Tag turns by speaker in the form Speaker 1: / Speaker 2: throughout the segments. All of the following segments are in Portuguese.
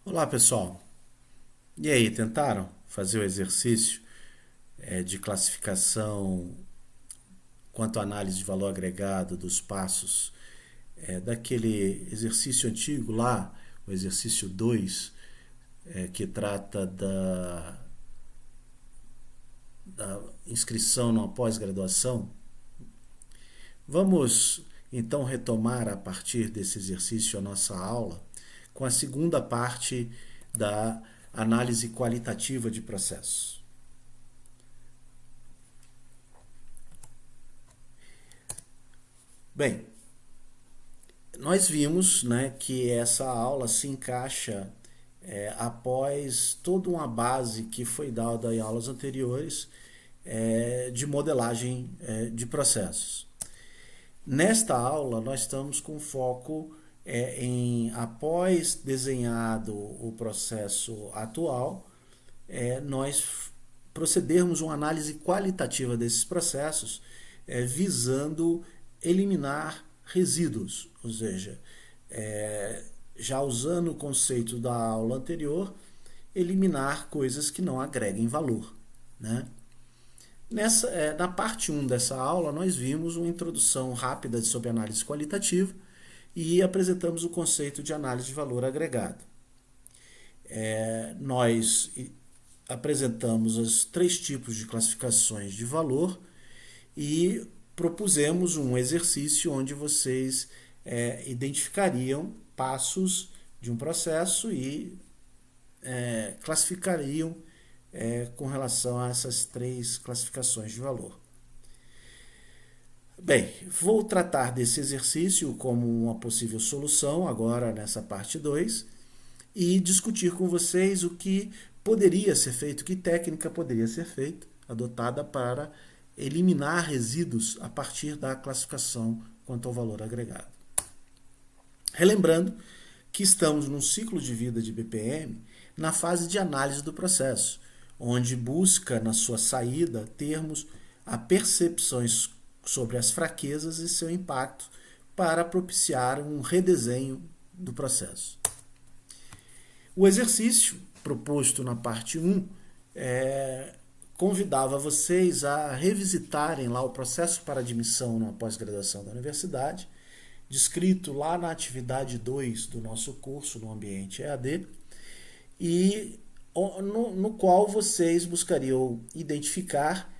Speaker 1: Olá pessoal, e aí, tentaram fazer o exercício de classificação quanto à análise de valor agregado dos passos daquele exercício antigo lá, o exercício 2, que trata da inscrição numa pós-graduação? Vamos então retomar a partir desse exercício a nossa aula com a segunda parte da análise qualitativa de processos. Bem, nós vimos, né, que essa aula se encaixa após toda uma base que foi dada em aulas anteriores de modelagem de processos. Nesta aula, nós estamos com foco após desenhado o processo atual, nós procedermos uma análise qualitativa desses processos, visando eliminar resíduos, ou seja, já usando o conceito da aula anterior, eliminar coisas que não agreguem valor, né? Na parte 1 dessa aula, nós vimos uma introdução rápida sobre análise qualitativa e apresentamos o conceito de análise de valor agregado. Nós apresentamos os 3 tipos de classificações de valor e propusemos um exercício onde vocês identificariam passos de um processo e classificariam com relação a essas 3 classificações de valor. Bem, vou tratar desse exercício como uma possível solução agora nessa parte 2 e discutir com vocês o que poderia ser feito, que técnica poderia ser feita, adotada para eliminar resíduos a partir da classificação quanto ao valor agregado. Relembrando que estamos num ciclo de vida de BPM na fase de análise do processo, onde busca na sua saída termos a percepções sobre as fraquezas e seu impacto para propiciar um redesenho do processo. O exercício proposto na parte 1 convidava vocês a revisitarem lá o processo para admissão na pós-graduação da universidade, descrito lá na atividade 2 do nosso curso no ambiente EAD, e no qual vocês buscariam identificar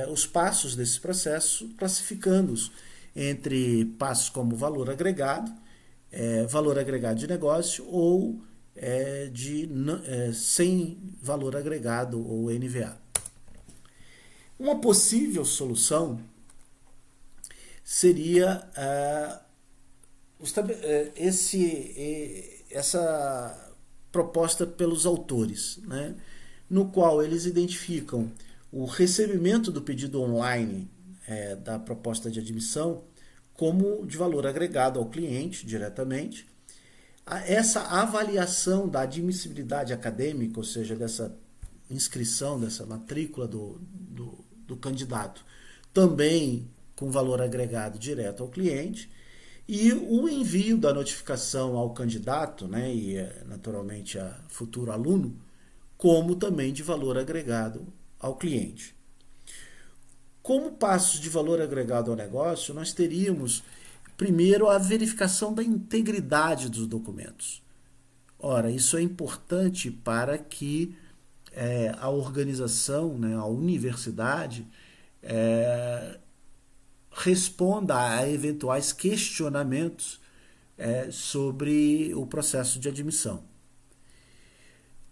Speaker 1: os passos desse processo, classificando-os entre passos como valor agregado de negócio ou sem valor agregado ou NVA. Uma possível solução seria essa proposta pelos autores, né, no qual eles identificam o recebimento do pedido online da proposta de admissão como de valor agregado ao cliente diretamente. Essa avaliação da admissibilidade acadêmica, ou seja, dessa inscrição, dessa matrícula do candidato, também com valor agregado direto ao cliente, e o envio da notificação ao candidato, né, e naturalmente a futuro aluno, como também de valor agregado ao cliente. Como passos de valor agregado ao negócio, nós teríamos primeiro a verificação da integridade dos documentos. Ora, isso é importante para que a organização, né, a universidade, responda a eventuais questionamentos sobre o processo de admissão.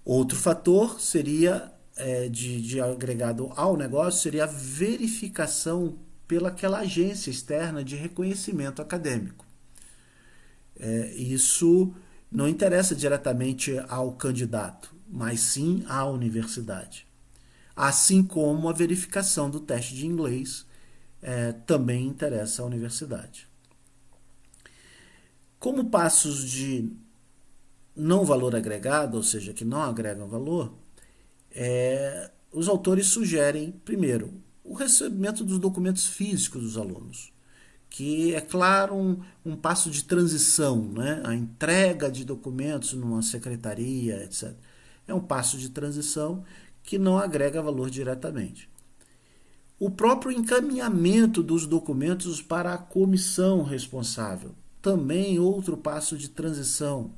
Speaker 1: Outro fator seria de agregado ao negócio seria a verificação pelaquela agência externa de reconhecimento acadêmico. Isso não interessa diretamente ao candidato, mas sim à universidade. Assim como a verificação do teste de inglês também interessa à universidade. Como passos de não valor agregado, ou seja, que não agregam valor, os autores sugerem, primeiro, o recebimento dos documentos físicos dos alunos, que é claro um passo de transição, né? A entrega de documentos numa secretaria, etc. É um passo de transição que não agrega valor diretamente. O próprio encaminhamento dos documentos para a comissão responsável, também outro passo de transição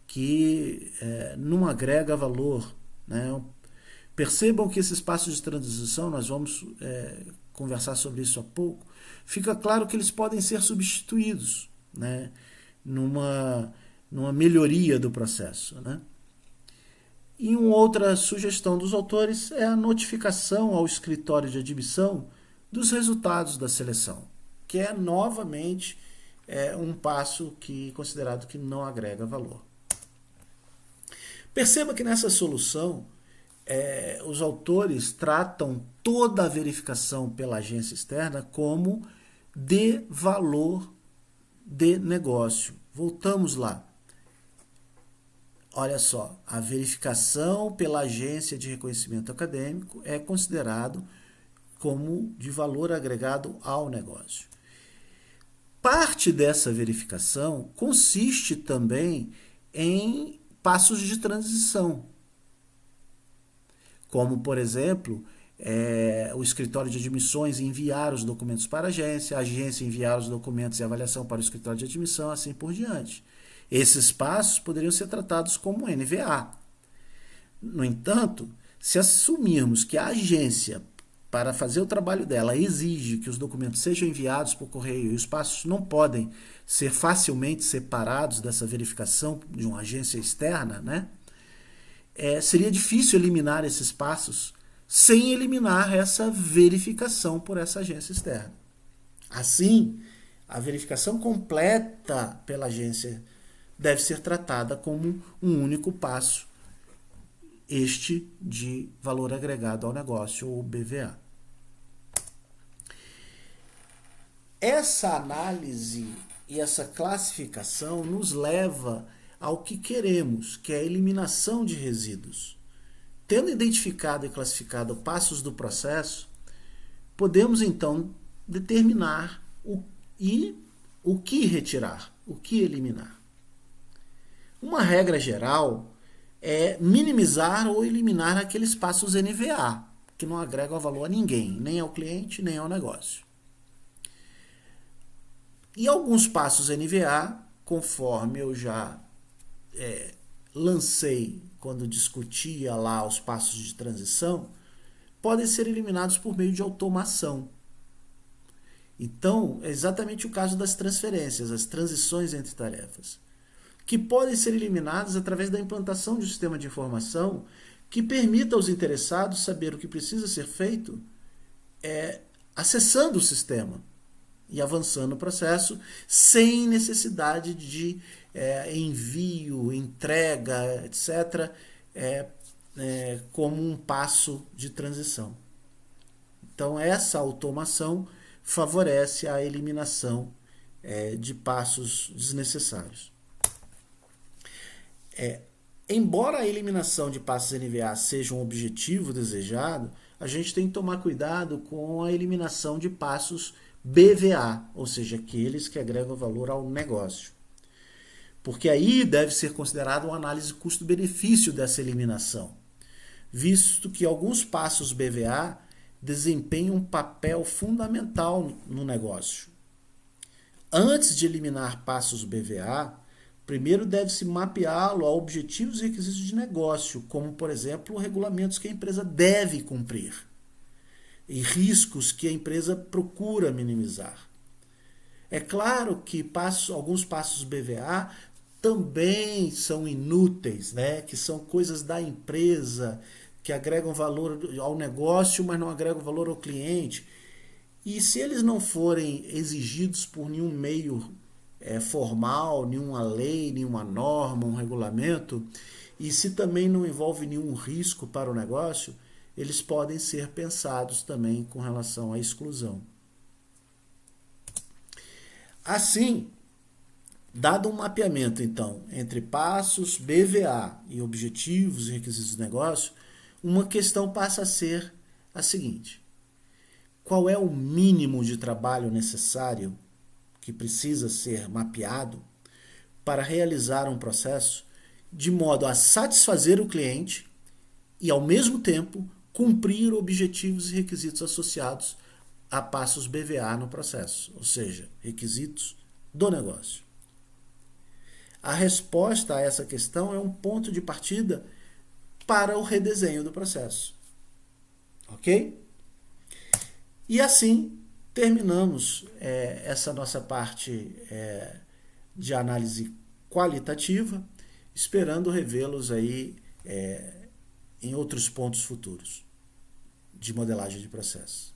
Speaker 1: que não agrega valor, né? Percebam que esses passos de transição, nós vamos conversar sobre isso há pouco, fica claro que eles podem ser substituídos, né? numa melhoria do processo, né? E uma outra sugestão dos autores é a notificação ao escritório de admissão dos resultados da seleção, que é novamente um passo considerado que não agrega valor. Perceba que nessa solução os autores tratam toda a verificação pela agência externa como de valor de negócio. Voltamos lá. Olha só, a verificação pela agência de reconhecimento acadêmico é considerado como de valor agregado ao negócio. Parte dessa verificação consiste também em passos de transição, como, por exemplo, o escritório de admissões enviar os documentos para a agência enviar os documentos e avaliação para o escritório de admissão, assim por diante. Esses passos poderiam ser tratados como NVA. No entanto, se assumirmos que a agência, para fazer o trabalho dela, exige que os documentos sejam enviados por correio e os passos não podem ser facilmente separados dessa verificação de uma agência externa, né? Seria difícil eliminar esses passos sem eliminar essa verificação por essa agência externa. Assim, a verificação completa pela agência deve ser tratada como um único passo, este de valor agregado ao negócio, ou BVA. Essa análise e essa classificação nos leva ao que queremos, que é a eliminação de resíduos. Tendo identificado e classificado passos do processo, podemos então determinar o que retirar, o que eliminar. Uma regra geral é minimizar ou eliminar aqueles passos NVA, que não agregam valor a ninguém, nem ao cliente, nem ao negócio. E alguns passos NVA, conforme eu já lancei quando discutia lá os passos de transição, podem ser eliminados por meio de automação. Então, é exatamente o caso das transferências, as transições entre tarefas, que podem ser eliminadas através da implantação de um sistema de informação que permita aos interessados saber o que precisa ser feito acessando o sistema e avançando o processo sem necessidade de envio, entrega, etc., como um passo de transição. Então, essa automação favorece a eliminação de passos desnecessários. Embora a eliminação de passos NVA seja um objetivo desejado, a gente tem que tomar cuidado com a eliminação de passos BVA, ou seja, aqueles que agregam valor ao negócio. Porque aí deve ser considerada uma análise custo-benefício dessa eliminação, visto que alguns passos BVA desempenham um papel fundamental no negócio. Antes de eliminar passos BVA, primeiro deve-se mapeá-lo a objetivos e requisitos de negócio, como, por exemplo, regulamentos que a empresa deve cumprir e riscos que a empresa procura minimizar. É claro que alguns passos BVA também são inúteis, né? Que são coisas da empresa, que agregam valor ao negócio, mas não agregam valor ao cliente. E se eles não forem exigidos por nenhum meio formal, nenhuma lei, nenhuma norma, um regulamento, e se também não envolve nenhum risco para o negócio, eles podem ser pensados também com relação à exclusão. Assim, dado um mapeamento, então, entre passos, BVA e objetivos e requisitos do negócio, uma questão passa a ser a seguinte: qual é o mínimo de trabalho necessário que precisa ser mapeado para realizar um processo de modo a satisfazer o cliente e, ao mesmo tempo, cumprir objetivos e requisitos associados a passos BVA no processo, ou seja, requisitos do negócio. A resposta a essa questão é um ponto de partida para o redesenho do processo. Ok? E assim terminamos essa nossa parte de análise qualitativa, esperando revê-los aí em outros pontos futuros de modelagem de processo.